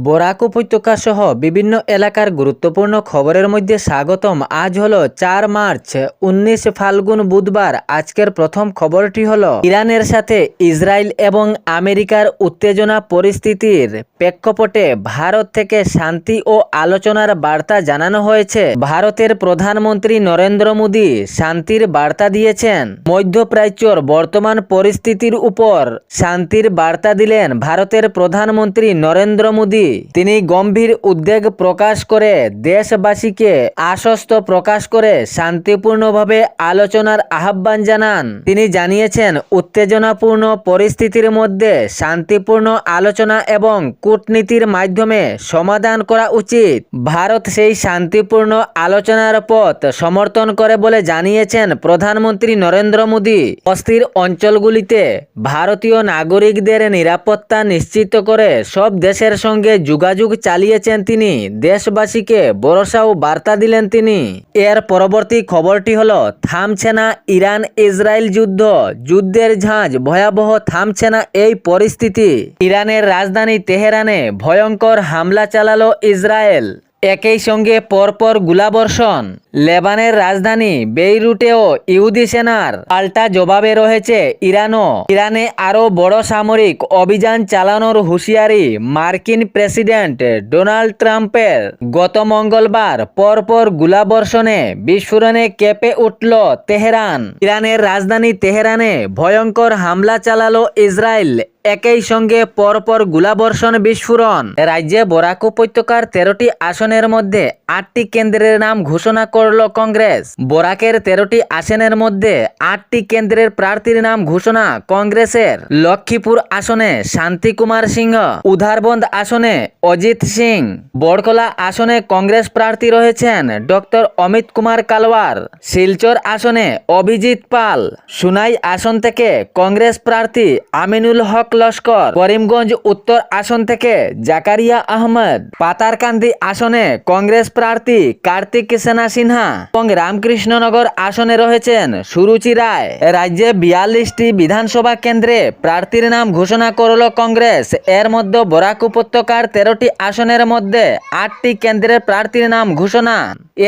বরাক উপত্যকা সহ বিভিন্ন এলাকার গুরুত্বপূর্ণ খবরের মধ্যে স্বাগতম। আজ হলো 4 মার্চ 19 ফাল্গুন বুধবার। আজকের প্রথম খবরটি হলো ইরানের সাথে ইসরায়েল এবং আমেরিকার উত্তেজনা পরিস্থিতির প্রেক্ষাপটে ভারত থেকে শান্তি ও আলোচনার বার্তা জানানো হয়েছে। ভারতের প্রধানমন্ত্রী নরেন্দ্র মোদী শান্তির বার্তা দিয়েছেন। মধ্যপ্রাচ্যর বর্তমান পরিস্থিতির উপর শান্তির বার্তা দিলেন ভারতের প্রধানমন্ত্রী নরেন্দ্র মোদী। তিনি গম্ভীর উদ্বেগ প্রকাশ করে দেশবাসীকে আশ্বস্ত প্রকাশ করে শান্তিপূর্ণভাবে আলোচনার আহ্বান জানান। তিনি জানিয়েছেন, উত্তেজনাপূর্ণ পরিস্থিতির মধ্যে শান্তিপূর্ণ আলোচনা এবং কূটনীতির মাধ্যমে সমাধান করা উচিত। ভারত সেই শান্তিপূর্ণ আলোচনার পথ সমর্থন করে বলে জানিয়েছেন প্রধানমন্ত্রী নরেন্দ্র মোদী। অস্থির অঞ্চলগুলিতে ভারতীয় নাগরিকদের নিরাপত্তা নিশ্চিত করে সব দেশের সঙ্গে যোগাযোগ চালিয়েছেন তিনি। দেশবাসীকে ভরসা ও বার্তা দিলেন তিনি। এর পরবর্তী খবরটি হলো, থামছে না ইরান ইসরায়েল যুদ্ধ। যুদ্ধের ঝাঁজ ভয়াবহ, থামছে না এই পরিস্থিতি। ইরানের রাজধানী তেহরানে ভয়ঙ্কর হামলা চালালো ইসরায়েল। একই সঙ্গে পরপর গোলাবর্ষণ। লেবানের রাজধানী বেইরুটেও ইহুদি সেনার পাল্টা জবাবে রয়েছে ইরানও। ইরানে আরও বড় সামরিক অভিযান চালানোর হুঁশিয়ারি মার্কিন প্রেসিডেন্ট ডোনাল্ড ট্রাম্পের। গত মঙ্গলবার পরপর গোলাবর্ষণে বিস্ফোরণে কেঁপে উঠল তেহরান। ইরানের রাজধানী তেহরানে ভয়ঙ্কর হামলা চালালো ইসরায়েল। একই সঙ্গে পরপর গোলাবর্ষণ, বিস্ফোরণ। রাজ্যে বরাক উপত্যকার 13টি আসনের মধ্যে 8টি কেন্দ্রের নাম ঘোষণা করল কংগ্রেস। বরাকের 13টি আসনের মধ্যে 8টি কেন্দ্রের প্রার্থীর নাম ঘোষণা কংগ্রেসের। লক্ষ্মীপুর আসনে শান্তি কুমার সিংহ, উধারবন্দ আসনে অজিত সিং, বড়কলা আসনে কংগ্রেস প্রার্থী রয়েছেন ডক্টর অমিত কুমার কালওয়ার, শিলচর আসনে অভিজিৎ পাল, সুনাই আসন থেকে কংগ্রেস প্রার্থী আমিনুল হক লস্কর, করিমগঞ্জ উত্তর আসন থেকে জাকারিয়া আহমেদ, পাতারকান্দি আসনে কংগ্রেস প্রার্থী কার্তিক সেনা সিনহা এবং রামকৃষ্ণনগর আসনে রয়েছেন সুরুচি রায়। রাজ্যে 42টি বিধানসভা কেন্দ্রে প্রার্থীর নাম ঘোষণা করল কংগ্রেস। এর মধ্যে বরাক উপত্যকার 13টি আসনের মধ্যে 8টি কেন্দ্রের প্রার্থীর নাম ঘোষণা।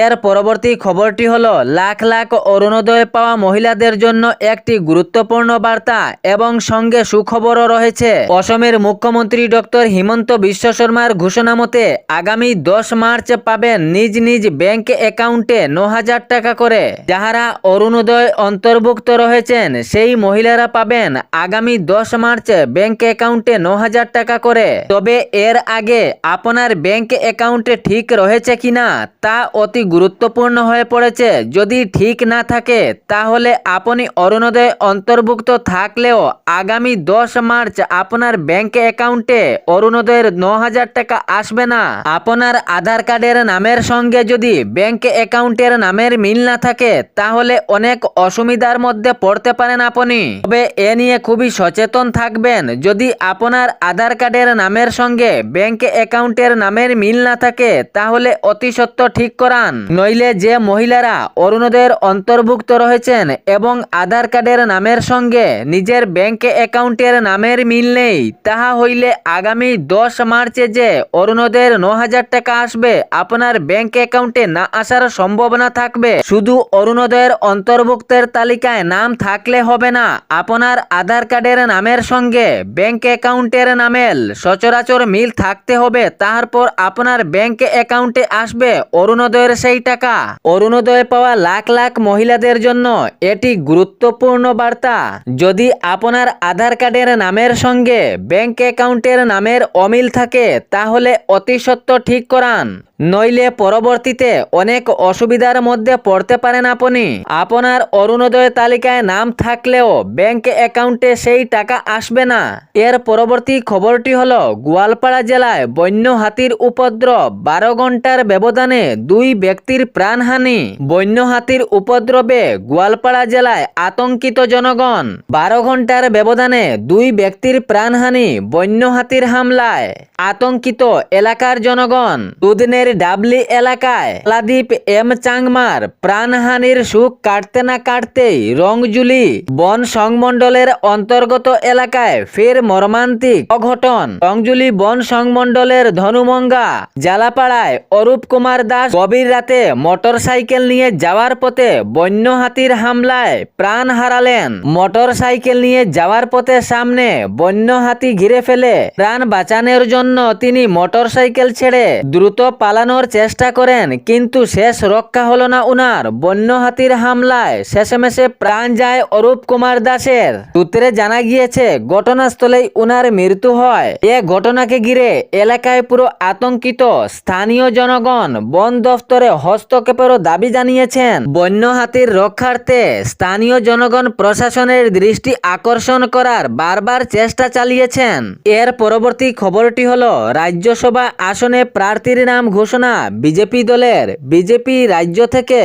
এর পরবর্তী খবরটি হলো, লাখ লাখ অরুণোদয় পাওয়া মহিলাদের জন্য একটি গুরুত্বপূর্ণ বার্তা এবং সঙ্গে সুখবরও রয়েছে। অসমের মুখ্যমন্ত্রী ডক্টর হিমন্ত বিশ্ব শর্মার ঘোষণা মতে আগামী 10 মার্চ পাবেন নিজ নিজ ব্যাংক অ্যাকাউন্টে 9,000 টাকা করে। যাহারা অরুণোদয় অন্তর্ভুক্ত রয়েছেন সেই মহিলারা পাবেন আগামী 10 মার্চ ব্যাংক অ্যাকাউন্টে 9,000 টাকা করে। তবে এর আগে আপনার ব্যাংক অ্যাকাউন্টে ঠিক রয়েছে কিনা তা অতি গুরুত্বপূর্ণ হয়ে পড়েছে। যদি ঠিক না থাকে তাহলে আপনি অরুণোদয় অন্তর্ভুক্ত থাকলেও আগামী 10 মার্চ আপনার ব্যাংক অ্যাকাউন্টে অরুণোদয়ের 9,000 টাকা আসবে না। আপনার আধার কার্ডের নামের সঙ্গে যদি ব্যাংক অ্যাকাউন্টের নামের মিল না থাকে তাহলে অনেক অসুবিধার মধ্যে পড়তে পারেন আপনি। তবে এ নিয়ে খুবই সচেতন থাকবেন। যদি আপনার আধার কার্ডের নামের সঙ্গে ব্যাংক অ্যাকাউন্টের নামের মিল না থাকে তাহলে অতি সত্বর ঠিক করান। নইলে যে মহিলারা অরুণোদয়ের অন্তর্ভুক্ত রয়েছেন এবং আধার কার্ডের নামের সঙ্গে নিজের ব্যাংক অ্যাকাউন্টের নামের মিল নেই, তাহা হইলে আগামী 10 মার্চে যে অরুণোদয়ের 9,000 টাকা আসবে আপনার ব্যাংক অ্যাকাউন্টে না আসার সম্ভাবনা থাকবে। শুধু অরুণোদয়ের অন্তর্ভুক্তের তালিকায় নাম থাকলে হবে না, আপনার আধার কার্ডের নামের সঙ্গে ব্যাংক অ্যাকাউন্টের নামের সচরাচর মিল থাকতে হবে। তারপর আপনার ব্যাংক অ্যাকাউন্টে আসবে অরুণোদয়ের সেই টাকা। অরুণোদয় পাওয়া লাখ লাখ মহিলাদের জন্য এটি গুরুত্বপূর্ণ বার্তা। যদি আপনার আধার কার্ডের নামের সঙ্গে ব্যাংক অ্যাকাউন্টের নামের অমিল থাকে তাহলে অতি সত্বর ঠিক করান। নইলে পরবর্তীতে অনেক অসুবিধার মধ্যে পড়তে পারেন আপনি। আপনার অরুণোদয় তালিকায় নাম থাকলেও ব্যাংক অ্যাকাউন্টে সেই টাকা আসবে না। এর পরবর্তী খবরটি হলো, গোয়ালপাড়া জেলায় বন্য হাতির উপদ্রব। 12 ঘন্টার ব্যবধানে 2 ব্যক্তির প্রাণহানি। বন্য হাতির উপদ্রবে গোয়ালপাড়া জেলায় আতঙ্কিত জনগণ। 12 ঘন্টার ব্যবধানে 2 ব্যক্তির প্রাণহানি বন্য হাতির হামলায় আতঙ্কিত এলাকার জনগণ। দুদিনে গ্রামের ডাবলি এলাকায় লাদীপ এম চাংমার প্রাণহানির সুখ কাটতে না কাটতেই রংজুলি বন সংমণ্ডলের অন্তর্গত এলাকায় ফের মর্মান্তিক অঘটন। রংজুলি বন সংমণ্ডলের ধনুমঙ্গা জালাপাড়ায় অরূপ কুমার দাস গভীর রাতে মোটরসাইকেল নিয়ে যাওয়ার পথে বন্য হাতির হামলায় প্রাণ হারালেন। মোটরসাইকেল নিয়ে যাওয়ার পথে সামনে বন্য হাতি ঘিরে ফেলে প্রাণ বাঁচানোর জন্য তিনি মোটরসাইকেল ছেড়ে দ্রুত পালানোর চেষ্টা করেন, কিন্তু শেষ রক্ষা হলো না উনার। বন্য হাতির হামলায় শেষমেশে প্রাণ যায় অরূপ কুমার দাসের। সূত্রে জানা গিয়েছে ঘটনাস্থলেই উনার মৃত্যু হয়। এ ঘটনাকে ঘিরে এলাকায় পুরো আতঙ্কিত স্থানীয় জনগণ বন দফতরে হস্তক্ষেপেরও দাবি জানিয়েছেন। বন্য হাতির রক্ষার্থে স্থানীয় জনগণ প্রশাসনের দৃষ্টি আকর্ষণ করার বারবার চেষ্টা চালিয়েছেন। এর পরবর্তী খবরটি হলো রাজ্যসভা আসনে প্রার্থীর নাম ঘোষণা বিজেপি দলের। বিজেপি রাজ্য থেকে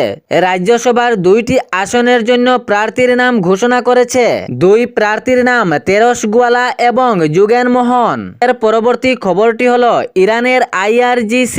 রাজ্যসভার 2টি আসনের জন্য প্রার্থীর নাম ঘোষণা করেছে। 2 প্রার্থীর নাম তেরস গোয়ালা এবং যুগেন মোহন। এর পরবর্তী খবরটি হলো ইরানের IRGC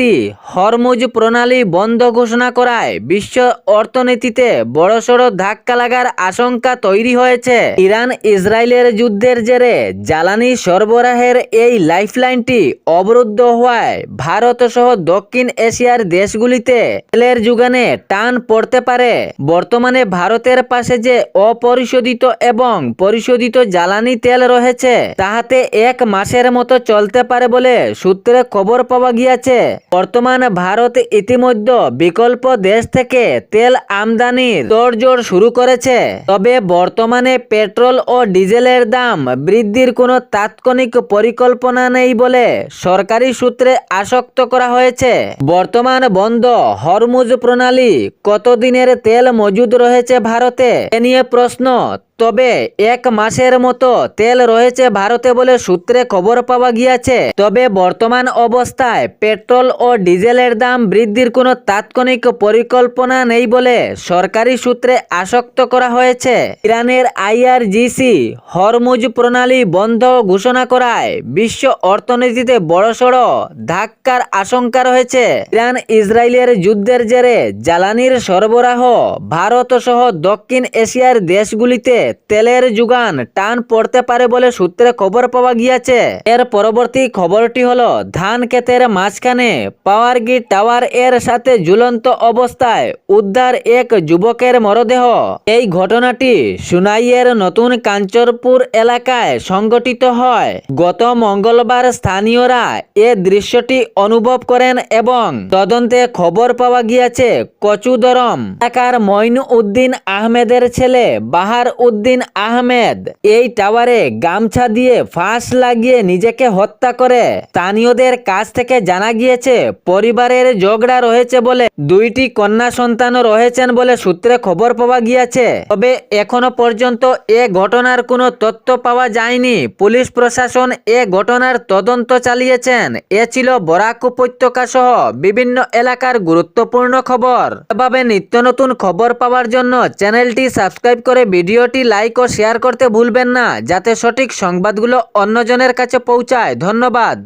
হরমুজ প্রণালী বন্ধ ঘোষণা করায় বিশ্ব অর্থনীতিতে বড়সড় ধাক্কা লাগার আশঙ্কা তৈরি হয়েছে। ইরান ইসরায়েলের যুদ্ধের জেরে জ্বালানি সরবরাহের এই লাইফলাইনটি অবরুদ্ধ হওয়ায় ভারত সহ দক্ষিণ এশিয়ার দেশগুলিতে তেলের যোগানে টান পড়তে পারে। বর্তমানে ভারতের পাশে যে অপরিশোধিত এবং পরিশোধিত জ্বালানি তেল রয়েছে তাহাতে 1 মাসের মতো চলতে পারে বলে সূত্রে খবর পাওয়া গিয়েছে। বর্তমান ভারত ইতিমধ্যে বিকল্প দেশ থেকে তেল আমদানির তোড়জোড় শুরু করেছে। তবে বর্তমানে পেট্রোল ও ডিজেলের দাম বৃদ্ধির কোনো তাৎক্ষণিক পরিকল্পনা নেই বলে সরকারি সূত্রে আশ্বস্ত করা হয়েছে। বর্তমান বন্ধ হরমুজ প্রণালী কতদিনের তেল মজুদ রয়েছে ভারতে এ নিয়ে প্রশ্ন। তবে 1 মাসের মতো তেল রয়েছে ভারতে বলে সূত্রে খবর পাওয়া গিয়েছে। তবে বর্তমান অবস্থায় পেট্রোল ও ডিজেলের দাম বৃদ্ধির কোনো তাৎক্ষণিক পরিকল্পনা নেই বলে সরকারি সূত্রে আশ্বস্ত করা হয়েছে। ইরানের IRGC হরমুজ প্রণালী বন্ধ ঘোষণা করায় বিশ্ব অর্থনীতিতে বড়সড় ধাক্কার আশঙ্কা রয়েছে। ইরান ইসরায়েলের যুদ্ধের জেরে জ্বালানির সরবরাহ ভারত সহ দক্ষিণ এশিয়ার দেশগুলিতে তেলের যোগান টান পড়তে পারে বলে সূত্রে খবর পাওয়া গিয়েছে। এর পরবর্তী খবরটি হলো ধান ক্ষেতের মাঝখানে পাওয়ার গ্রিড টাওয়ার এর সাথে ঝুলন্ত অবস্থায় উদ্ধার এক যুবকের মরদেহ। এই ঘটনাটি সুনাইয়ের নতুন কাঞ্চরপুর এলাকায় সংঘটিত হয়। গত মঙ্গলবার স্থানীয়রা এ দৃশ্যটি অনুভব করেন এবং তদন্তে খবর পাওয়া গিয়েছে কচুদরম এলাকার মঈনউদ্দিন আহমেদের ছেলে বাহার উদ্দিন আহমেদ এই টাওয়ারে গামছা দিয়ে ফাঁস লাগিয়ে নিজেকে হত্যা করে। স্থানীয়দের কাছ থেকে জানা গিয়েছে পরিবারের ঝগড়া রয়েছে বলে 2টি কন্যা সন্তানও রয়েছেন বলে সূত্রে খবর পাওয়া গিয়েছে। তবে এখনো পর্যন্ত এ ঘটনার কোনো তথ্য পাওয়া যায়নি। পুলিশ প্রশাসন এ ঘটনার তদন্ত চালিয়েছেন। এ ছিল বরাক উপত্যকা সহ বিভিন্ন এলাকার গুরুত্বপূর্ণ খবর। এভাবে নিত্য নতুন খবর পাওয়ার জন্য চ্যানেলটি সাবস্ক্রাইব করে ভিডিওটি লাইক ও শেয়ার করতে ভুলবেন না, যাতে সঠিক সংবাদগুলো অন্যজনের কাছে পৌঁছায়। ধন্যবাদ।